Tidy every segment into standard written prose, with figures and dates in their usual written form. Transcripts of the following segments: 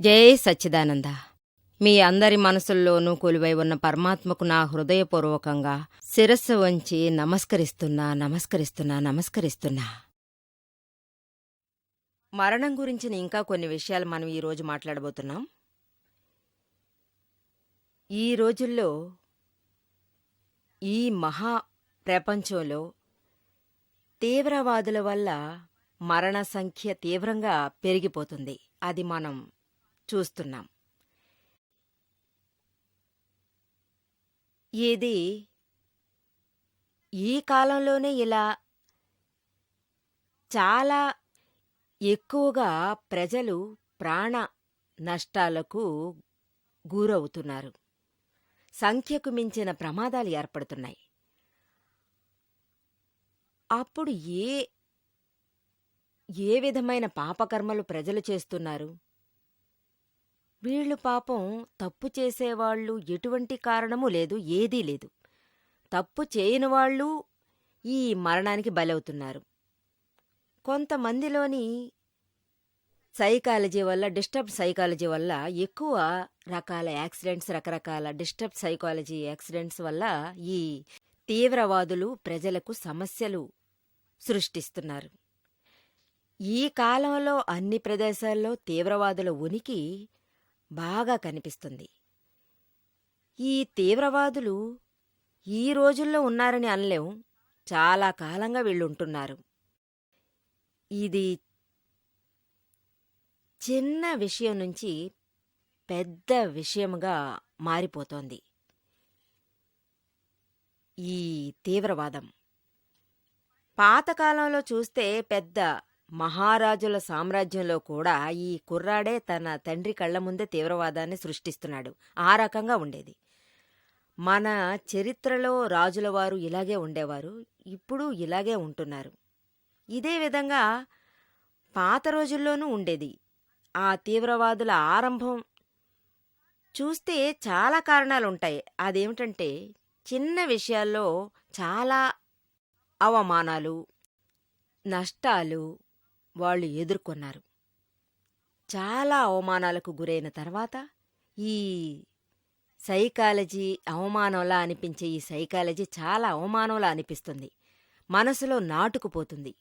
జై సచ్చిదానంద. మీ అందరి మనసుల్లోనూ కొలువై ఉన్న పరమాత్మకు నా హృదయపూర్వకంగా శిరస్సు వంచి నమస్కరిస్తున్నా. మరణం గురించిన ఇంకా కొన్ని విషయాలు మనం ఈరోజు మాట్లాడబోతున్నాం. ఈ రోజుల్లో ఈ మహా ప్రపంచంలో తీవ్రవాదుల వల్ల మరణ సంఖ్య తీవ్రంగా పెరిగిపోతుంది. అది మనం చూస్తున్నాం. ఇది ఈ కాలంలోనే ఇలా చాలా ఎక్కువగా ప్రజలు ప్రాణ నష్టాలకు గురవుతున్నారు. సంఖ్యకు మించిన ప్రమాదాలు ఏర్పడుతున్నాయి. అప్పుడు ఏ విధమైన పాపకర్మలు ప్రజలు చేస్తున్నారు? వీళ్ళు పాపం తప్పు చేసేవాళ్ళు ఎటువంటి కారణమూ లేదు, ఏదీ లేదు. తప్పు చేయని వాళ్ళు ఈ మరణానికి బలవుతున్నారు. కొంతమందిలోని డిస్టర్బ్ సైకాలజీ వల్ల ఎక్కువ రకాల యాక్సిడెంట్స్, రకరకాల డిస్టర్బ్ సైకాలజీ యాక్సిడెంట్స్ వల్ల ఈ తీవ్రవాదులు ప్రజలకు సమస్యలు సృష్టిస్తున్నారు. ఈ కాలంలో అన్ని ప్రదేశాల్లో తీవ్రవాదుల ఉనికి బాగా కనిపిస్తుంది. ఈ తీవ్రవాదులు ఈ రోజుల్లో ఉన్నారని అనలేం, చాలా కాలంగా వీళ్ళుంటున్నారు. ఇది చిన్న విషయం నుంచి పెద్ద విషయముగా మారిపోతోంది. ఈ తీవ్రవాదం పాతకాలంలో చూస్తే పెద్ద మహారాజుల సామ్రాజ్యంలో కూడా ఈ కుర్రాడే తన తండ్రి కళ్ల ముందే తీవ్రవాదాన్ని సృష్టిస్తున్నాడు. ఆ రకంగా ఉండేది. మన చరిత్రలో రాజులవారు ఇలాగే ఉండేవారు, ఇప్పుడు ఇలాగే ఉంటున్నారు. ఇదే విధంగా పాత రోజుల్లోనూ ఉండేది. ఆ తీవ్రవాదుల ఆరంభం చూస్తే చాలా కారణాలుంటాయి. అదేమిటంటే చిన్న విషయాల్లో చాలా అవమానాలు, నష్టాలు వాళ్ళు ఎదుర్కొన్నారు. చాలా అవమానాలకు గురైన తర్వాత ఈ సైకాలజీ అవమానంలా అనిపించే ఈ సైకాలజీ చాలా అవమానంలా అనిపిస్తుంది, మనసులో నాటుకుపోతుంది.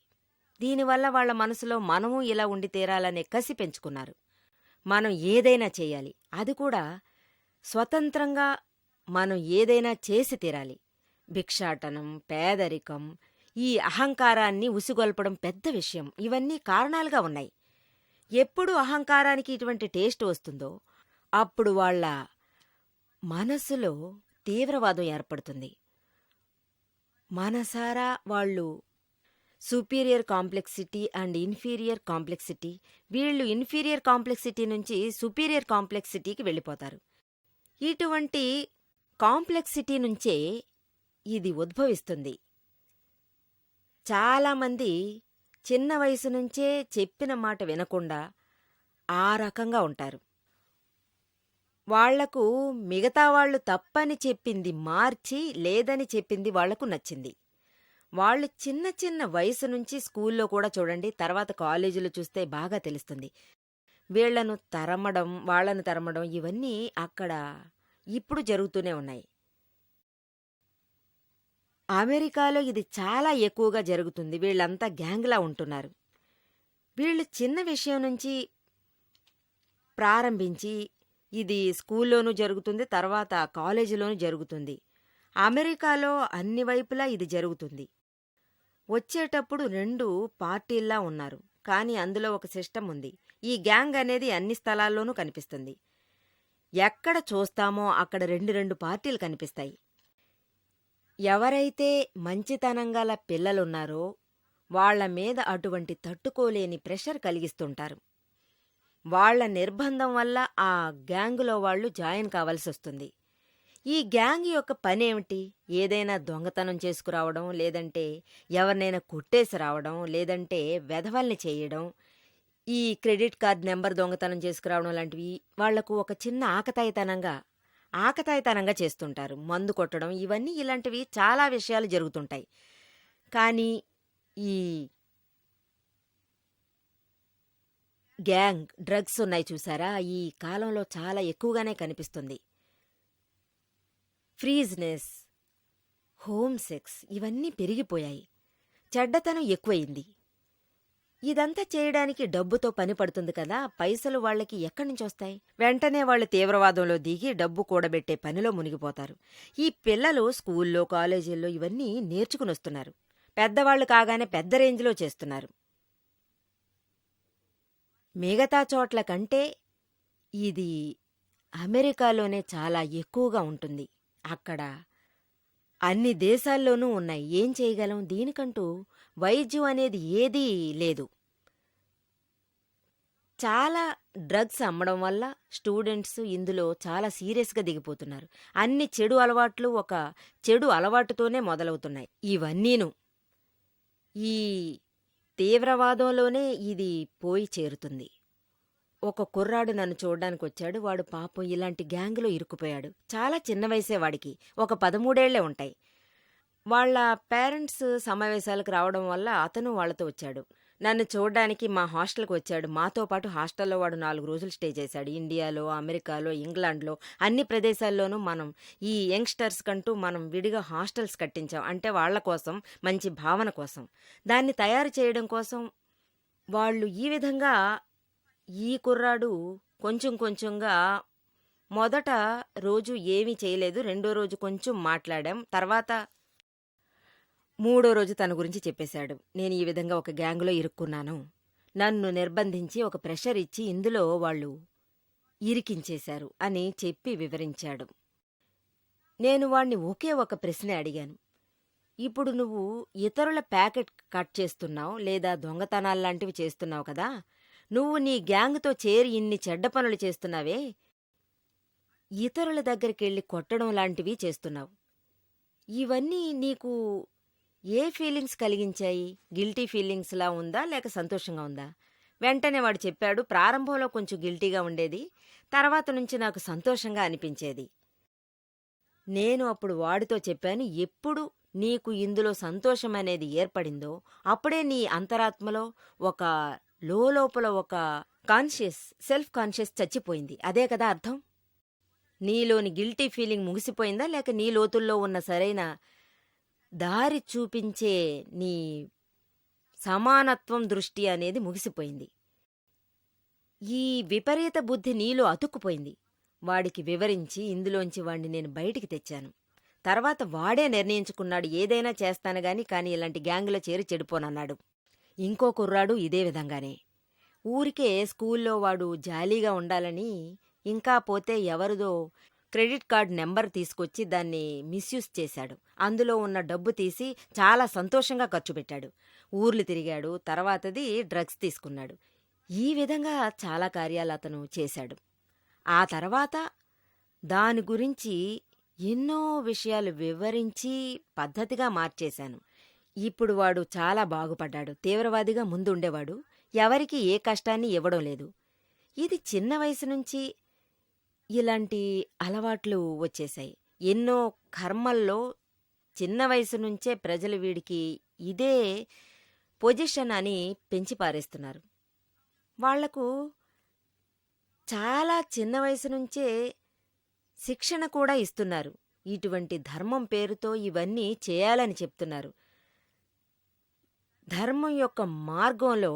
దీనివల్ల వాళ్ల మనసులో మనము ఇలా ఉండి తీరాలనే కసి పెంచుకున్నారు. మనం ఏదైనా చేయాలి, అది కూడా స్వతంత్రంగా మనం ఏదైనా చేసి తీరాలి. భిక్షాటనం, పేదరికం, ఈ అహంకారాన్ని ఉసిగొల్పడం పెద్ద విషయం. ఇవన్నీ కారణాలుగా ఉన్నాయి. ఎప్పుడు అహంకారానికి ఇటువంటి టేస్ట్ వస్తుందో అప్పుడు వాళ్ల మనసులో తీవ్రవాదం ఏర్పడుతుంది. మనసారా వాళ్ళు superior complexity and inferior complexity, వీళ్ళు ఇన్ఫీరియర్ కాంప్లెక్సిటీ నుంచి సుపీరియర్ కాంప్లెక్సిటీకి వెళ్ళిపోతారు. ఇటువంటి కాంప్లెక్సిటీ నుంచే ఇది ఉద్భవిస్తుంది. చాలామంది చిన్న వయసు నుంచే చెప్పిన మాట వినకుండా ఆ రకంగా ఉంటారు. వాళ్లకు మిగతా వాళ్లు తప్పని చెప్పింది మార్చి, లేదని చెప్పింది వాళ్లకు నచ్చింది. వాళ్ళు చిన్న చిన్న వయసు నుంచి స్కూల్లో కూడా చూడండి, తర్వాత కాలేజీలో చూస్తే బాగా తెలుస్తుంది. వీళ్లను తరమడం, వాళ్లను తరమడం, ఇవన్నీ అక్కడ ఇప్పుడు జరుగుతూనే ఉన్నాయి. అమెరికాలో ఇది చాలా ఎక్కువగా జరుగుతుంది. వీళ్ళంతా గ్యాంగ్లా ఉంటున్నారు. వీళ్ళు చిన్న విషయం నుంచి ప్రారంభించి ఇది స్కూల్లోనూ జరుగుతుంది, తర్వాత కాలేజీలోనూ జరుగుతుంది. అమెరికాలో అన్ని వైపులా ఇది జరుగుతుంది. వచ్చేటప్పుడు 2 పార్టీల్లా ఉన్నారు, కానీ అందులో ఒక సిస్టమ్ ఉంది. ఈ గ్యాంగ్ అనేది అన్ని స్థలాల్లోనూ కనిపిస్తుంది. ఎక్కడ చూస్తామో అక్కడ 2 పార్టీలు కనిపిస్తాయి. ఎవరైతే మంచితనం గల పిల్లలున్నారో వాళ్ల మీద అటువంటి తట్టుకోలేని ప్రెషర్ కలిగిస్తుంటారు. వాళ్ల నిర్బంధం వల్ల ఆ గ్యాంగులో వాళ్లు జాయిన్ కావాల్సొస్తుంది. ఈ గ్యాంగ్ యొక్క పనేమిటి? ఏదైనా దొంగతనం చేసుకురావడం, లేదంటే ఎవరినైనా కొట్టేసి రావడం, లేదంటే వెధవల్ని చేయడం, ఈ క్రెడిట్ కార్డ్ నెంబర్ దొంగతనం చేసుకురావడం లాంటివి వాళ్లకు ఒక చిన్న ఆకతాయితనంగా చేస్తుంటారు. మందు కొట్టడం, ఇవన్నీ ఇలాంటివి చాలా విషయాలు జరుగుతుంటాయి. కానీ ఈ గ్యాంగ్, డ్రగ్స్ ఉన్నాయి చూసారా, ఈ కాలంలో చాలా ఎక్కువగానే కనిపిస్తుంది. ఫ్రీజ్‌నెస్, హోమ్ సెక్స్ ఇవన్నీ పెరిగిపోయాయి. చెడ్డతనం ఎక్కువయింది. ఇదంతా చేయడానికి డబ్బుతో పని పడుతుంది కదా, పైసలు వాళ్ళకి ఎక్కడ్నుంచొస్తాయి? వెంటనే వాళ్ళు తీవ్రవాదంలో దిగి డబ్బు కూడబెట్టే పనిలో మునిగిపోతారు. ఈ పిల్లలు స్కూల్లో, కాలేజీల్లో ఇవన్నీ నేర్చుకునొస్తున్నారు. పెద్దవాళ్లు కాగానే పెద్ద రేంజ్లో చేస్తున్నారు. మిగతా చోట్ల కంటే ఇది అమెరికాలోనే చాలా ఎక్కువగా ఉంటుంది. అక్కడ అన్ని దేశాల్లోనూ ఉన్నాయి. ఏం చేయగలం? దీనికంటూ వైద్యం అనేది ఏదీ లేదు. చాలా డ్రగ్స్ అమ్మడం వల్ల స్టూడెంట్స్ ఇందులో చాలా సీరియస్గా దిగిపోతున్నారు. అన్ని చెడు అలవాట్లు ఒక చెడు అలవాటుతోనే మొదలవుతున్నాయి. ఇవన్నీను ఈ తీవ్రవాదంలోనే ఇది పోయి చేరుతుంది. ఒక కుర్రాడు నన్ను చూడ్డానికొచ్చాడు. వాడు పాపం ఇలాంటి గ్యాంగులో ఇరుక్కుపోయాడు. చాలా చిన్న వయసే వాడికి. ఒక 13 ఏళ్లే ఉంటాయి. వాళ్ళ పేరెంట్స్ సమావేశాలకు రావడం వల్ల అతను వాళ్లతో వచ్చాడు. నన్ను చూడ్డానికి మా హాస్టల్కి వచ్చాడు. మాతో పాటు హాస్టల్లో వాడు 4 రోజులు స్టే చేశాడు. ఇండియాలో, అమెరికాలో, ఇంగ్లాండ్లో అన్ని ప్రదేశాల్లోనూ మనం ఈ యంగ్స్టర్స్ కంటూ మనం విడిగా హాస్టల్స్ కట్టించాం. అంటే వాళ్ల కోసం, మంచి భావన కోసం. దాన్ని తయారు చేయడం కోసం వాళ్ళు ఈ విధంగా ఈ కుర్రాడు కొంచెం కొంచెంగా మొదట రోజు ఏమీ చేయలేదు. రెండో రోజు కొంచెం మాట్లాడాం. తర్వాత మూడో రోజు తన గురించి చెప్పేశాడు. నేను ఈ విధంగా ఒక గ్యాంగులో ఇరుక్కున్నాను. నన్ను నిర్బంధించి ఒక ప్రెషర్ ఇచ్చి ఇందులో వాళ్ళు ఇరికించేశారు అని చెప్పి వివరించాడు. నేను వాణ్ణి ఒకే ఒక ప్రశ్న అడిగాను. ఇప్పుడు నువ్వు ఇతరుల ప్యాకెట్ కట్ చేస్తున్నావు లేదా దొంగతనాల్లాంటివి చేస్తున్నావు కదా, నువ్వు నీ గ్యాంగ్తో చేరి ఇన్ని చెడ్డ పనులు చేస్తున్నావే, ఇతరుల దగ్గరికెళ్ళి కొట్టడం లాంటివి చేస్తున్నావు. ఇవన్నీ నీకు ఏ ఫీలింగ్స్ కలిగించాయి? గిల్టీ ఫీలింగ్స్లా ఉందా లేక సంతోషంగా ఉందా? వెంటనే వాడు చెప్పాడు, ప్రారంభంలో కొంచెం గిల్టీగా ఉండేది, తర్వాత నుంచి నాకు సంతోషంగా అనిపించేది. నేను అప్పుడు వాడితో చెప్పాను, ఎప్పుడు నీకు ఇందులో సంతోషం అనేది ఏర్పడిందో అప్పుడే నీ అంతరాత్మలో ఒక లోపల ఒక సెల్ఫ్ కాన్షియస్ చచ్చిపోయింది. అదే కదా అర్థం? నీలోని గిల్టీ ఫీలింగ్ ముగిసిపోయిందా లేక నీ లోతుల్లో ఉన్న సరైన దారి చూపించే నీ సమానత్వం దృష్టి అనేది ముగిసిపోయింది. ఈ విపరీత బుద్ధి నీలో అతుక్కుపోయింది. వాడికి వివరించి ఇందులోంచి వాణ్ణి నేను బయటికి తెచ్చాను. తర్వాత వాడే నిర్ణయించుకున్నాడు, ఏదైనా చేస్తాను గాని కానీ ఇలాంటి గ్యాంగులో చేరి చెడిపోనన్నాడు. ఇంకో కుర్రాడు ఇదే విధంగానే. ఊరికే స్కూల్లో వాడు జాలీగా ఉండాలని ఇంకా పోతే ఎవరిదో క్రెడిట్ కార్డ్ నెంబర్ తీసుకొచ్చి దాన్ని మిస్యూజ్ చేశాడు. అందులో ఉన్న డబ్బు తీసి చాలా సంతోషంగా ఖర్చు పెట్టాడు. ఊర్లు తిరిగాడు. తర్వాతది డ్రగ్స్ తీసుకున్నాడు. ఈ విధంగా చాలా కార్యాలు అతను చేశాడు. ఆ తర్వాత దాని గురించి ఎన్నో విషయాలు వివరించి పద్ధతిగా మార్చేశాను. ఇప్పుడు వాడు చాలా బాగుపడ్డాడు. తీవ్రవాదిగా ముందుండేవాడు. ఎవరికి ఏ కష్టాన్ని ఇవ్వడం లేదు. ఇది చిన్న వయసు నుంచి ఇలాంటి అలవాట్లు వచ్చేశాయి. ఎన్నో కర్మల్లో చిన్న వయసు నుంచే ప్రజలు వీడికి ఇదే పొజిషన్ అని పెంచి పారేస్తున్నారు. వాళ్లకు చాలా చిన్న వయసు నుంచే శిక్షణ కూడా ఇస్తున్నారు. ఇటువంటి ధర్మం పేరుతో ఇవన్నీ చేయాలని చెప్తున్నారు. ధర్మం యొక్క మార్గంలో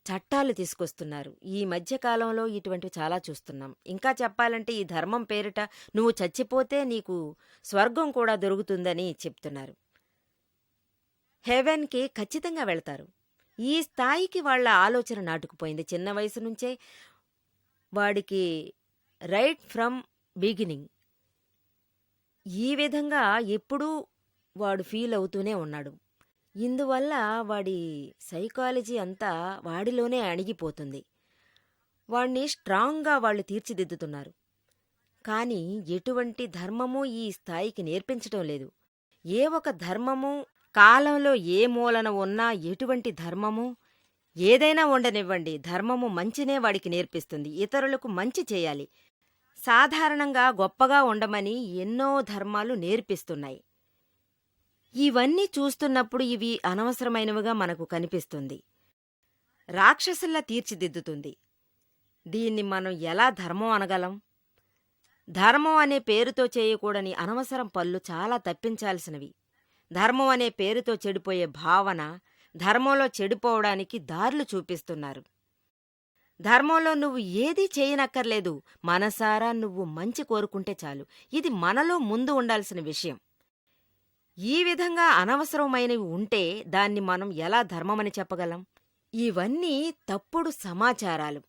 చట్టాలు తీసుకొస్తున్నారు. ఈ మధ్యకాలంలో ఇటువంటివి చాలా చూస్తున్నాం. ఇంకా చెప్పాలంటే ఈ ధర్మం పేరిట నువ్వు చచ్చిపోతే నీకు స్వర్గం కూడా దొరుకుతుందని చెప్తున్నారు. హెవెన్కి ఖచ్చితంగా వెళతారు. ఈ స్థాయికి వాళ్ల ఆలోచన నాటుకుపోయింది. చిన్న వయసు నుంచే వాడికి రైట్ ఫ్రమ్ బిగినింగ్ ఈ విధంగా ఎప్పుడూ వాడు ఫీల్ అవుతూనే ఉన్నాడు. ఇందువల్ల వాడి సైకాలజీ అంతా వాడిలోనే అణిగిపోతుంది. వాణ్ణి స్ట్రాంగ్గా వాళ్ళు తీర్చిదిద్దుతున్నారు. కానీ ఎటువంటి ధర్మమూ ఈ స్థాయికి నేర్పించటం లేదు. ఏ ఒక ధర్మము కాలంలో ఏ మూలన ఉన్నా ఎటువంటి ధర్మము ఏదైనా ఉండనివ్వండి, ధర్మము మంచినే వాడికి నేర్పిస్తుంది. ఇతరులకు మంచి చేయాలి, సాధారణంగా గొప్పగా ఉండమని ఎన్నో ధర్మాలు నేర్పిస్తున్నాయి. ఇవన్నీ చూస్తున్నప్పుడు ఇవి అనవసరమైనవిగా మనకు కనిపిస్తుంది. రాక్షసుల్లా తీర్చిదిద్దుతుంది. దీన్ని మనం ఎలా ధర్మం అనగలం? ధర్మం అనే పేరుతో చేయకూడని అనవసరం పనులు చాలా తప్పించాల్సినవి. ధర్మం అనే పేరుతో చెడిపోయే భావన ధర్మంలో చెడిపోవడానికి దారులు చూపిస్తున్నారు. ధర్మంలో నువ్వు ఏదీ చేయనక్కర్లేదు, మనసారా నువ్వు మంచి కోరుకుంటే చాలు. ఇది మనలో ముందు ఉండాల్సిన విషయం. ఈ విధంగా అనవసరమైనవి ఉంటే దాన్ని మనం ఎలా ధర్మమని చెప్పగలం? ఇవన్నీ తప్పుడు సమాచారాలు.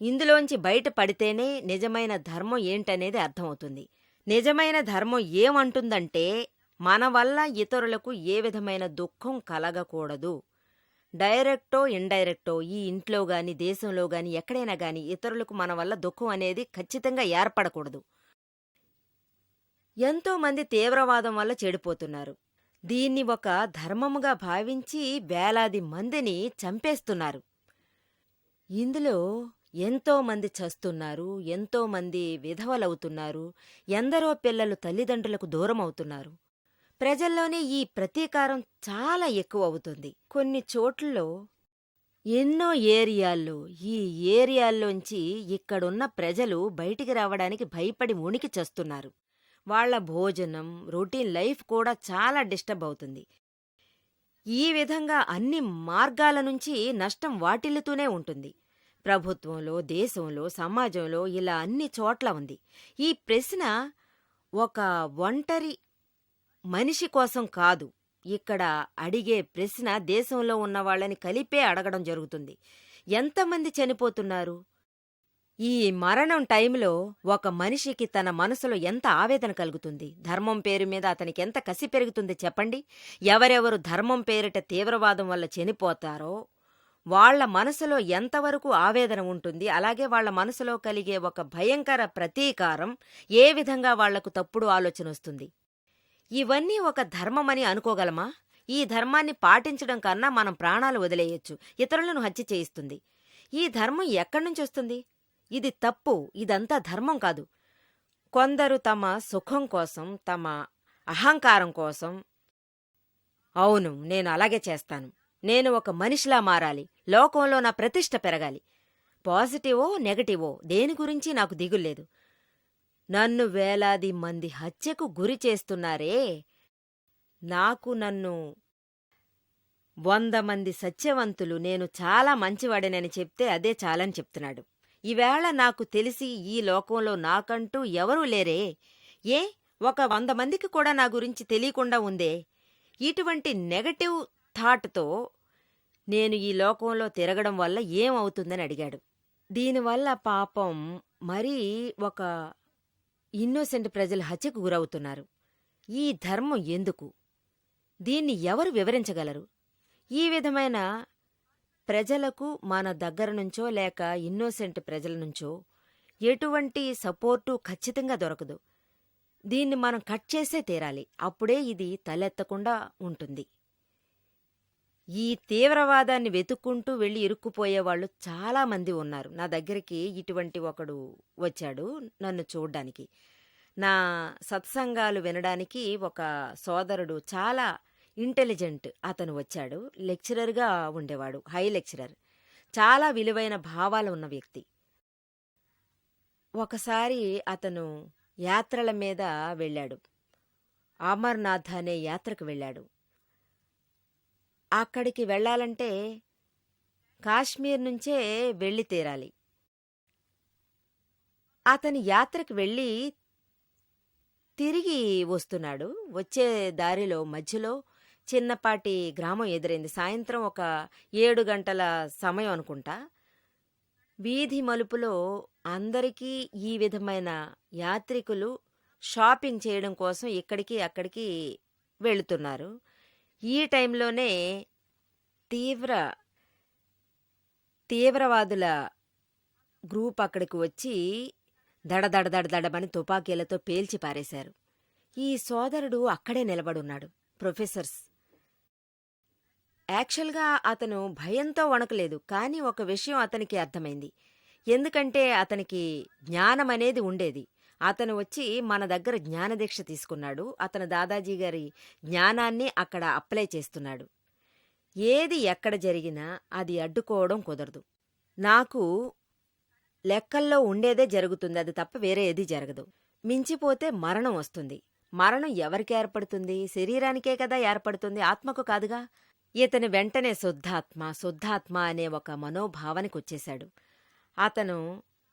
ఇందులోంచి బయటపడితేనే నిజమైన ధర్మం ఏంటనేది అర్థమవుతుంది. నిజమైన ధర్మం ఏమంటుందంటే, మన వల్ల ఇతరులకు ఏ విధమైన దుఃఖం కలగకూడదు. డైరెక్టో ఇండైరెక్టో ఈ ఇంట్లో గాని దేశంలో గాని ఎక్కడైనా గాని ఇతరులకు మన వల్ల దుఃఖం అనేది ఖచ్చితంగా ఏర్పడకూడదు. ఎంతోమంది తీవ్రవాదం వల్ల చెడిపోతున్నారు. దీన్ని ఒక ధర్మముగా భావించి వేలాది మందిని చంపేస్తున్నారు. ఇందులో ఎంతోమంది చస్తున్నారు, ఎంతోమంది విధవలవుతున్నారు, ఎందరో పిల్లలు తల్లిదండ్రులకు దూరమవుతున్నారు. ప్రజల్లోనే ఈ ప్రతీకారం చాలా ఎక్కువ అవుతుంది. కొన్ని చోట్లలో, ఎన్నో ఏరియాల్లో, ఈ ఏరియాల్లోంచి ఇక్కడున్న ప్రజలు బయటికి రావడానికి భయపడి వణికి చస్తున్నారు. వాళ్ల భోజనం, రొటీన్ లైఫ్ కూడా చాలా డిస్టర్బ్ అవుతుంది. ఈ విధంగా అన్ని మార్గాల నుంచి నష్టం వాటిల్లుతూనే ఉంటుంది. ప్రభుత్వంలో, దేశంలో, సమాజంలో ఇలా అన్ని చోట్ల ఉంది. ఈ ప్రశ్న ఒక ఒంటరి మనిషి కోసం కాదు. ఇక్కడ అడిగే ప్రశ్న దేశంలో ఉన్నవాళ్లని కలిపే అడగడం జరుగుతుంది. ఎంతమంది చనిపోతున్నారు? ఈ మరణం టైంలో ఒక మనిషికి తన మనసులో ఎంత ఆవేదన కలుగుతుంది? ధర్మం పేరు మీద అతనికి ఎంత కసి పెరుగుతుంది చెప్పండి. ఎవరెవరు ధర్మం పేరిట తీవ్రవాదం వల్ల చనిపోతారో వాళ్ల మనసులో ఎంతవరకు ఆవేదన ఉంటుంది. అలాగే వాళ్ల మనసులో కలిగే ఒక భయంకర ప్రతీకారం ఏ విధంగా వాళ్లకు తప్పుడు ఆలోచన వస్తుంది. ఇవన్నీ ఒక ధర్మమని అనుకోగలమా? ఈ ధర్మాన్ని పాటించడం కన్నా మనం ప్రాణాలు వదిలేయొచ్చు. ఇతరులను హత్య చేయిస్తుంది. ఈ ధర్మం ఎక్కడ్నుంచి వస్తుంది? ఇది తప్పు. ఇదంతా ధర్మం కాదు. కొందరు తమ సుఖం కోసం, తమ అహంకారం కోసం, అవును నేను అలాగే చేస్తాను, నేను ఒక మనిషిలా మారాలి, లోకంలో నా ప్రతిష్ట పెరగాలి, పాజిటివో నెగటివో దేని గురించి నాకు దిగుల్లేదు, నన్ను వేలాది మంది హత్యకు గురి చేస్తున్నారే, నన్ను 100 మంది సత్యవంతులు, నేను చాలా మంచివాడినని చెప్తే అదే చాలని చెప్తున్నాడు. ఈవేళ నాకు తెలిసి ఈ లోకంలో నాకంటూ ఎవరూ లేరే. ఒక 100 మందికి కూడా నా గురించి తెలియకుండా ఉందే. ఇటువంటి నెగటివ్ థాట్తో నేను ఈ లోకంలో తిరగడం వల్ల ఏమవుతుందని అడిగాడు. దీనివల్ల పాపం మరీ ఒక ఇన్నోసెంట్ ప్రజలు హత్యకు గురవుతున్నారు. ఈ ధర్మం ఎందుకు? దీన్ని ఎవరు వివరించగలరు? ఈ విధమైన ప్రజలకు మన దగ్గర నుంచో లేక ఇన్నోసెంట్ ప్రజల నుంచో ఎటువంటి సపోర్టు ఖచ్చితంగా దొరకదు. దీన్ని మనం కట్ చేసే తీరాలి. అప్పుడే ఇది తలెత్తకుండా ఉంటుంది. ఈ తీవ్రవాదాన్ని వెతుక్కుంటూ వెళ్లి ఇరుక్కుపోయేవాళ్లు చాలామంది ఉన్నారు. నా దగ్గరికి ఇటువంటి ఒకడు వచ్చాడు నన్ను చూడ్డానికి. నా సత్సంగాలు వినడానికి ఒక సోదరుడు, చాలా ఇంటెలిజెంట్ అతను వచ్చాడు. లెక్చరర్గా ఉండేవాడు, హై లెక్చరర్, చాలా విలువైన భావాలు ఉన్న వ్యక్తి. ఒకసారి అతను యాత్రల మీద వెళ్ళాడు. అమర్నాథ్ అనే యాత్రకు వెళ్ళాడు. అక్కడికి వెళ్లాలంటే కాశ్మీర్ నుంచే వెళ్ళి తీరాలి. అతని యాత్రకు వెళ్ళి తిరిగి వస్తున్నాడు. వచ్చే దారిలో మధ్యలో చిన్నపాటి గ్రామం ఎదురైంది. సాయంత్రం ఒక 7 గంటల సమయం అనుకుంటా. వీధి మలుపులో అందరికీ ఈ విధమైన యాత్రికులు షాపింగ్ చేయడం కోసం ఇక్కడికి అక్కడికి వెళుతున్నారు. ఈ టైంలోనే తీవ్రవాదుల గ్రూప్ అక్కడికి వచ్చి దడదడదడదడమని తుపాకీలతో పేల్చి పారేశారు. ఈ సోదరుడు అక్కడే నిలబడున్నాడు. ప్రొఫెసర్స్ యాక్చువల్గా అతను భయంతో వణకలేదు. కానీ ఒక విషయం అతనికి అర్థమైంది. ఎందుకంటే అతనికి జ్ఞానమనేది ఉండేది. అతను వచ్చి మన దగ్గర జ్ఞానదీక్ష తీసుకున్నాడు. అతను దాదాజీ గారి జ్ఞానాన్ని అక్కడ అప్లై చేస్తున్నాడు. ఏది ఎక్కడ జరిగినా అది అడ్డుకోవడం కుదరదు. నాకు లెక్కల్లో ఉండేదే జరుగుతుంది, అది తప్ప వేరే ఏదీ జరగదు. మించిపోతే మరణం వస్తుంది. మరణం ఎవరికి ఏర్పడుతుంది? శరీరానికే కదా ఏర్పడుతుంది, ఆత్మకు కాదుగా. ఇతని వెంటనే శుద్ధాత్మ శుద్ధాత్మ అనే ఒక మనోభావనకొచ్చేశాడు. అతను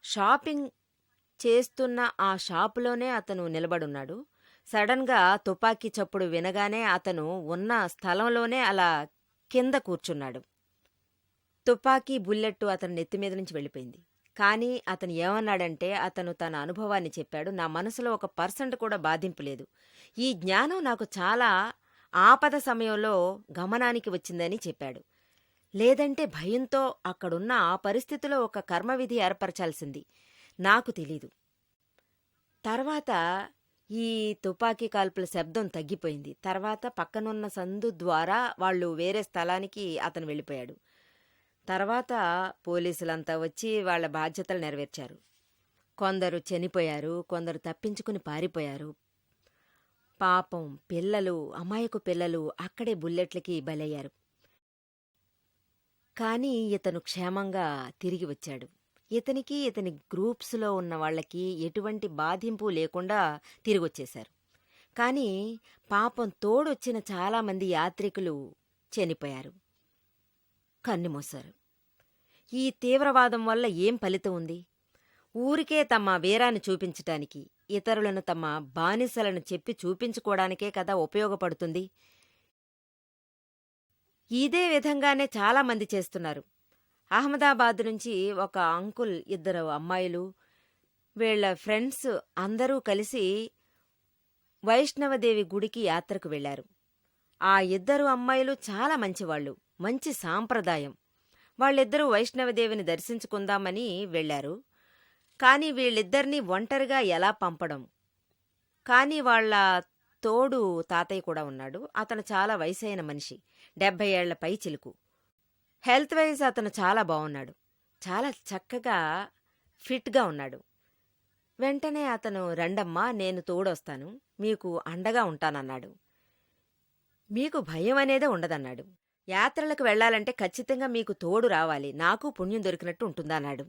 షాపింగ్ చేస్తున్న ఆ షాపులోనే అతను నిలబడున్నాడు. సడన్గా తుపాకీ చప్పుడు వినగానే అతను ఉన్న స్థలంలోనే అలా కింద కూర్చున్నాడు. తుపాకీ బుల్లెట్టు అతని నెత్తిమీద నుంచి వెళ్ళిపోయింది. కానీ అతను ఏమన్నాడంటే, అతను తన అనుభవాన్ని చెప్పాడు. నా మనసులో 1% కూడా బాధింపు లేదు. ఈ జ్ఞానం నాకు చాలా ఆపద సమయంలో గమనానికి వచ్చిందని చెప్పాడు. లేదంటే భయంతో అక్కడున్న ఆ పరిస్థితిలో ఒక కర్మవిధి ఏర్పరచాల్సింది. నాకు తెలీదు. తర్వాత ఈ తుపాకీ కాల్పుల శబ్దం తగ్గిపోయింది. తర్వాత పక్కనున్న సందు ద్వారా వాళ్ళు వేరే స్థలానికి అతను వెళ్ళిపోయాడు. తర్వాత పోలీసులంతా వచ్చి వాళ్ళ బాధ్యతలు నెరవేర్చారు. కొందరు చనిపోయారు, కొందరు తప్పించుకుని పారిపోయారు. పాపం పిల్లలు, అమాయకు పిల్లలు అక్కడే బుల్లెట్లకి బలయ్యారు. కానీ ఇతను క్షేమంగా తిరిగి వచ్చాడు. ఇతనికి ఇతని గ్రూప్స్లో ఉన్న వాళ్ళకి ఎటువంటి బాధింపు లేకుండా తిరిగొచ్చేశారు. కానీ పాపం తోడొచ్చిన చాలామంది యాత్రికులు చనిపోయారు, కన్నుమూశారు. ఈ తీవ్రవాదం వల్ల ఏం ఫలితం ఉంది? ఊరికే తమ వీరాన్ని చూపించటానికి, ఇతరులను తమ బానిసలను చెప్పి చూపించుకోవడానికే కదా ఉపయోగపడుతుంది. ఇదే విధంగానే చాలామంది చేస్తున్నారు. అహ్మదాబాద్ నుంచి ఒక అంకుల్, 2 అమ్మాయిలు, వీళ్ల ఫ్రెండ్స్ అందరూ కలిసి వైష్ణవదేవి గుడికి యాత్రకు వెళ్లారు. ఆ 2 అమ్మాయిలు చాలా మంచివాళ్లు, మంచి సాంప్రదాయం. వాళ్ళిద్దరూ వైష్ణవదేవిని దర్శించుకుందామని వెళ్లారు. కాని వీళ్ళిద్దరినీ ఒంటరిగా ఎలా పంపడం? కాని వాళ్ల తోడు తాతయ్య కూడా ఉన్నాడు. అతను చాలా వయసైన మనిషి, 70 ఏళ్ల పై చిలుకు. హెల్త్ వైజ్ అతను చాలా బాగున్నాడు, చాలా చక్కగా ఫిట్గా ఉన్నాడు. వెంటనే అతను, రండమ్మా, నేను తోడొస్తాను, మీకు అండగా ఉంటానన్నాడు. మీకు భయం అనేదే ఉండదన్నాడు. యాత్రలకు వెళ్లాలంటే ఖచ్చితంగా మీకు తోడు రావాలి, నాకు పుణ్యం దొరికినట్టు ఉంటుందన్నాడు.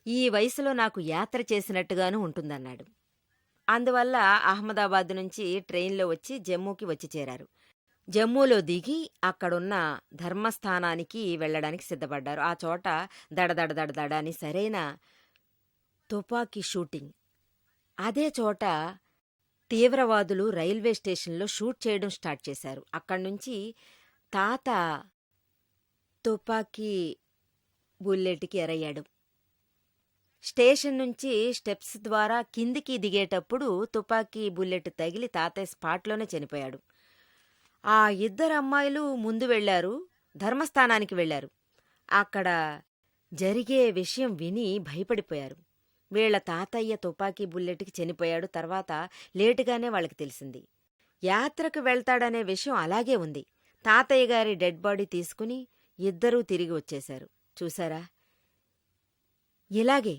ఈ వయసులో నాకు యాత్ర చేసినట్టుగానూ ఉంటుందన్నాడు. అందువల్ల అహ్మదాబాద్ నుంచి ట్రైన్లో వచ్చి జమ్మూకి వచ్చి చేరారు. జమ్మూలో దిగి అక్కడున్న ధర్మస్థానానికి వెళ్లడానికి సిద్ధపడ్డారు. ఆ చోట దడదడదడదడ అని సరైన తుపాకీ షూటింగ్. అదే చోట తీవ్రవాదులు రైల్వే స్టేషన్లో షూట్ చేయడం స్టార్ట్ చేశారు. అక్కడ్నుంచి తాత తుపాకీ బుల్లెట్కి ఎరయ్యాడు. స్టేషన్ నుంచి స్టెప్స్ ద్వారా కిందికి దిగేటప్పుడు తుపాకీ బుల్లెట్ తగిలి తాతయ్య స్పాట్లోనే చనిపోయాడు. ఆ 2 అమ్మాయిలు ముందు వెళ్లారు, ధర్మస్థానానికి వెళ్లారు. అక్కడ జరిగే విషయం విని భయపడిపోయారు. వీళ్ల తాతయ్య తుపాకీ బుల్లెట్కి చనిపోయాడు. తర్వాత లేటుగానే వాళ్ళకి తెలిసింది. యాత్రకు వెళ్తాడనే విషయం అలాగే ఉంది. తాతయ్య గారి డెడ్ బాడీ తీసుకుని 2 తిరిగి వచ్చేశారు. చూసారా? ఇలాగే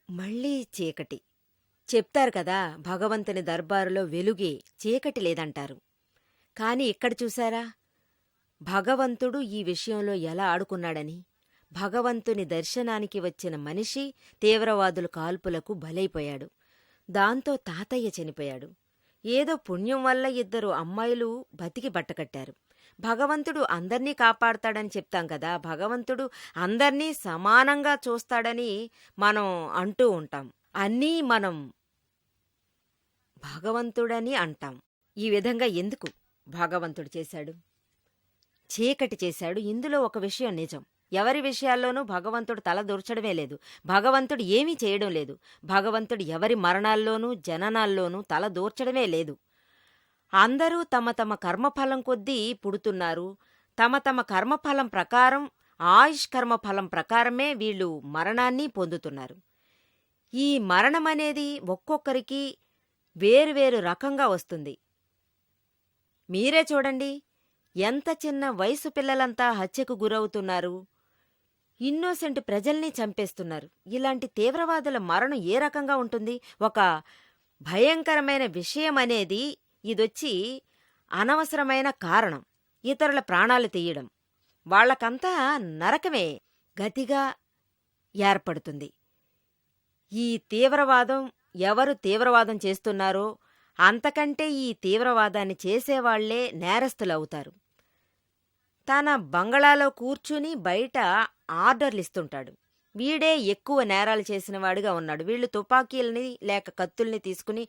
మళ్లీ చీకటి. చెప్తారు కదా, భగవంతుని దర్బారులో వెలుగే, చీకటి లేదంటారు. కాని ఇక్కడ చూశారా, భగవంతుడు ఈ విషయంలో ఎలా ఆడుకున్నాడని. భగవంతుని దర్శనానికి వచ్చిన మనిషి తీవ్రవాదుల కాల్పులకు బలైపోయాడు. దాంతో తాతయ్య చనిపోయాడు. ఏదో పుణ్యం వల్ల 2 అమ్మాయిలు బతికి బట్టకట్టారు. భగవంతుడు అందర్నీ కాపాడతాడని చెప్తాం కదా, భగవంతుడు అందర్నీ సమానంగా చూస్తాడని మనం అంటూ ఉంటాం. అన్నీ మనం భగవంతుడని అంటాం. ఈ విధంగా ఎందుకు భగవంతుడు చేశాడు? చీకటి చేశాడు. ఇందులో ఒక విషయం నిజం. ఎవరి విషయాల్లోనూ భగవంతుడు తల దూర్చడమే లేదు. భగవంతుడు ఏమీ చేయడం లేదు. భగవంతుడు ఎవరి మరణాల్లోనూ జననాల్లోనూ తల దూర్చడమే లేదు. అందరూ తమ తమ కర్మఫలం కొద్దీ పుడుతున్నారు. తమ తమ కర్మఫలం ప్రకారం, ఆయుష్కర్మఫలం ప్రకారమే వీళ్ళు మరణాన్ని పొందుతున్నారు. ఈ మరణమనేది ఒక్కొక్కరికి వేరువేరు రకంగా వస్తుంది. మీరే చూడండి, ఎంత చిన్న వయసు పిల్లలంతా హత్యకు గురవుతున్నారు. ఇన్నోసెంట్ ప్రజల్ని చంపేస్తున్నారు. ఇలాంటి తీవ్రవాదుల మరణం ఏ రకంగా ఉంటుంది? ఒక భయంకరమైన విషయమనేది ఇదొచ్చి అనవసరమైన కారణం. ఇతరుల ప్రాణాలు తీయడం, వాళ్లకంతా నరకమే గతిగా ఏర్పడుతుంది. ఈ తీవ్రవాదం ఎవరు తీవ్రవాదం చేస్తున్నారో అంతకంటే ఈ తీవ్రవాదాన్ని చేసేవాళ్లే నేరస్తులవుతారు. తన బంగళాలో కూర్చుని బయట ఆర్డర్లిస్తుంటాడు. వీడే ఎక్కువ నేరాలు చేసినవాడిగా ఉన్నాడు. వీళ్ళు తుపాకీల్ని లేక కత్తుల్ని తీసుకుని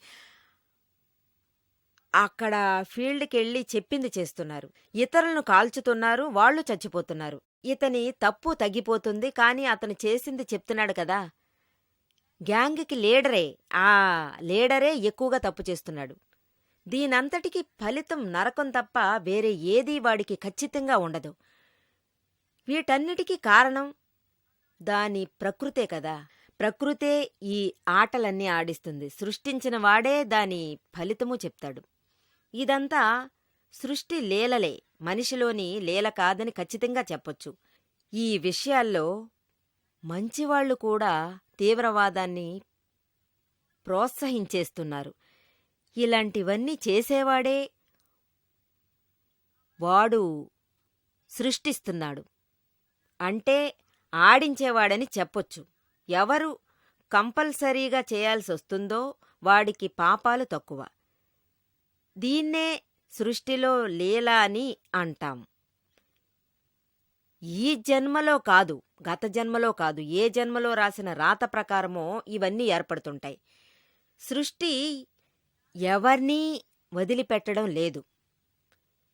అక్కడ ఫీల్డ్కెళ్ళి చెప్పింది చేస్తున్నారు. ఇతరులను కాల్చుతున్నారు, వాళ్ళు చచ్చిపోతున్నారు. ఇతని తప్పు తగ్గిపోతుంది, కాని అతను చేసింది చెప్తున్నాడు కదా. గ్యాంగ్కి లీడరే, ఆ లీడరే ఎక్కువగా తప్పు చేస్తున్నాడు. దీనంతటికీ ఫలితం నరకం తప్ప వేరే ఏదీ వాడికి ఖచ్చితంగా ఉండదు. వీటన్నిటికీ కారణం దాని ప్రకృతే కదా. ప్రకృతే ఈ ఆటలన్నీ ఆడిస్తుంది. సృష్టించిన వాడే దాని ఫలితము చెప్తాడు. ఇదంతా సృష్టి లీలలే, మనిషిలోని లీల కాదని ఖచ్చితంగా చెప్పొచ్చు. ఈ విషయాల్లో మంచివాళ్లు కూడా తీవ్రవాదాన్ని ప్రోత్సహించేస్తున్నారు. ఇలాంటివన్నీ చేసేవాడే వాడు సృష్టిస్తున్నాడు అంటే ఆడించేవాడని చెప్పొచ్చు. ఎవరు కంపల్సరీగా చేయాల్సొస్తుందో వాడికి పాపాలు తక్కువ. దీన్నే సృష్టిలో లీల అని అంటాం. ఈ జన్మలో కాదు, గత జన్మలో కాదు, ఏ జన్మలో రాసిన రాత ప్రకారమో ఇవన్నీ ఏర్పడుతుంటాయి. సృష్టి ఎవర్నీ వదిలిపెట్టడం లేదు.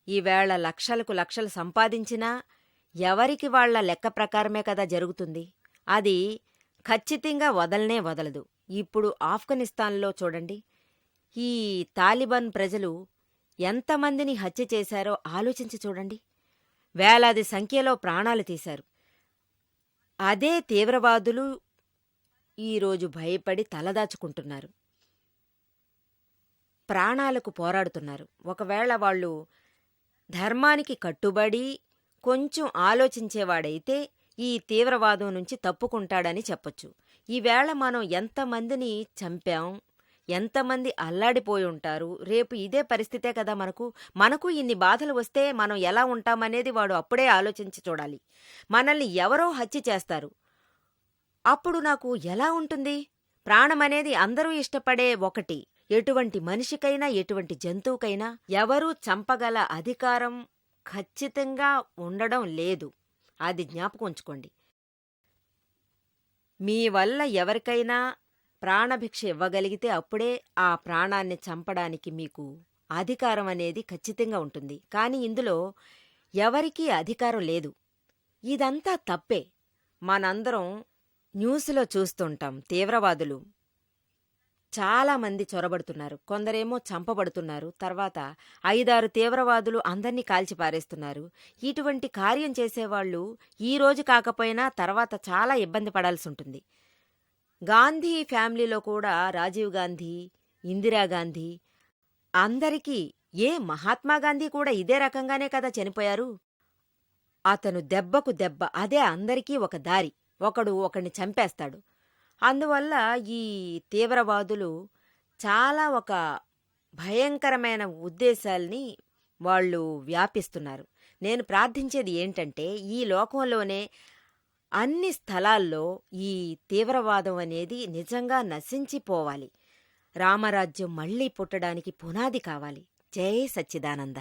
ఈవేళ లక్షలకు లక్షలు సంపాదించినా ఎవరికి వాళ్ల లెక్క ప్రకారమే కదా జరుగుతుంది. అది ఖచ్చితంగా వదలనే వదలదు. ఇప్పుడు ఆఫ్ఘనిస్తాన్లో చూడండి, ఈ తాలిబాన్ ప్రజలు ఎంతమందిని హత్య చేశారో ఆలోచించి చూడండి. వేలాది సంఖ్యలో ప్రాణాలు తీశారు. అదే తీవ్రవాదులు ఈరోజు భయపడి తలదాచుకుంటున్నారు, ప్రాణాలకు పోరాడుతున్నారు. ఒకవేళ వాళ్ళు ధర్మానికి కట్టుబడి కొంచెం ఆలోచించేవాడైతే ఈ తీవ్రవాదం నుంచి తప్పుకుంటాడని చెప్పొచ్చు. ఈవేళ మనం ఎంతమందిని చంపాం, ఎంతమంది అల్లాడిపోయి ఉంటారు. రేపు ఇదే పరిస్థితే కదా మనకు ఇన్ని బాధలు వస్తే మనం ఎలా ఉంటామనేది వాడు అప్పుడే ఆలోచించి చూడాలి. మనల్ని ఎవరో హత్య చేస్తారు, అప్పుడు నాకు ఎలా ఉంటుంది? ప్రాణమనేది అందరూ ఇష్టపడే ఒకటి. ఎటువంటి మనిషికైనా ఎటువంటి జంతువుకైనా ఎవరూ చంపగల అధికారం ఖచ్చితంగా ఉండడం లేదు. అది జ్ఞాపకం ఉంచుకోండి. మీ వల్ల ఎవరికైనా ప్రాణభిక్ష ఇవ్వగలిగితే అప్పుడే ఆ ప్రాణాన్ని చంపడానికి మీకు అధికారం అనేది ఖచ్చితంగా ఉంటుంది. కాని ఇందులో ఎవరికీ అధికారం లేదు. ఇదంతా తప్పే. మనందరం న్యూస్లో చూస్తుంటాం, తీవ్రవాదులు చాలామంది చొరబడుతున్నారు, కొందరేమో చంపబడుతున్నారు, తర్వాత 5-6 తీవ్రవాదులు అందర్నీ కాల్చిపారేస్తున్నారు. ఇటువంటి కార్యం చేసేవాళ్లు ఈరోజు కాకపోయినా తర్వాత చాలా ఇబ్బంది పడాల్సి ఉంటుంది. గాంధీ ఫ్యామిలీలో కూడా రాజీవ్ గాంధీ, ఇందిరాగాంధీ అందరికీ, మహాత్మాగాంధీ కూడా ఇదే రకంగానే కదా చనిపోయారు. అతను దెబ్బకు దెబ్బ, అదే అందరికీ ఒక దారి. ఒకడు ఒకడిని చంపేస్తాడు. అందువల్ల ఈ తీవ్రవాదులు చాలా ఒక భయంకరమైన ఉద్దేశాల్ని వాళ్ళు వ్యాపిస్తున్నారు. నేను ప్రార్థించేది ఏంటంటే, ఈ లోకంలోనే అన్ని స్థలాల్లో ఈ తీవ్రవాదం అనేది నిజంగా నశించిపోవాలి. రామరాజ్యం మళ్లీ పుట్టడానికి పునాది కావాలి. జై సచ్చిదానంద.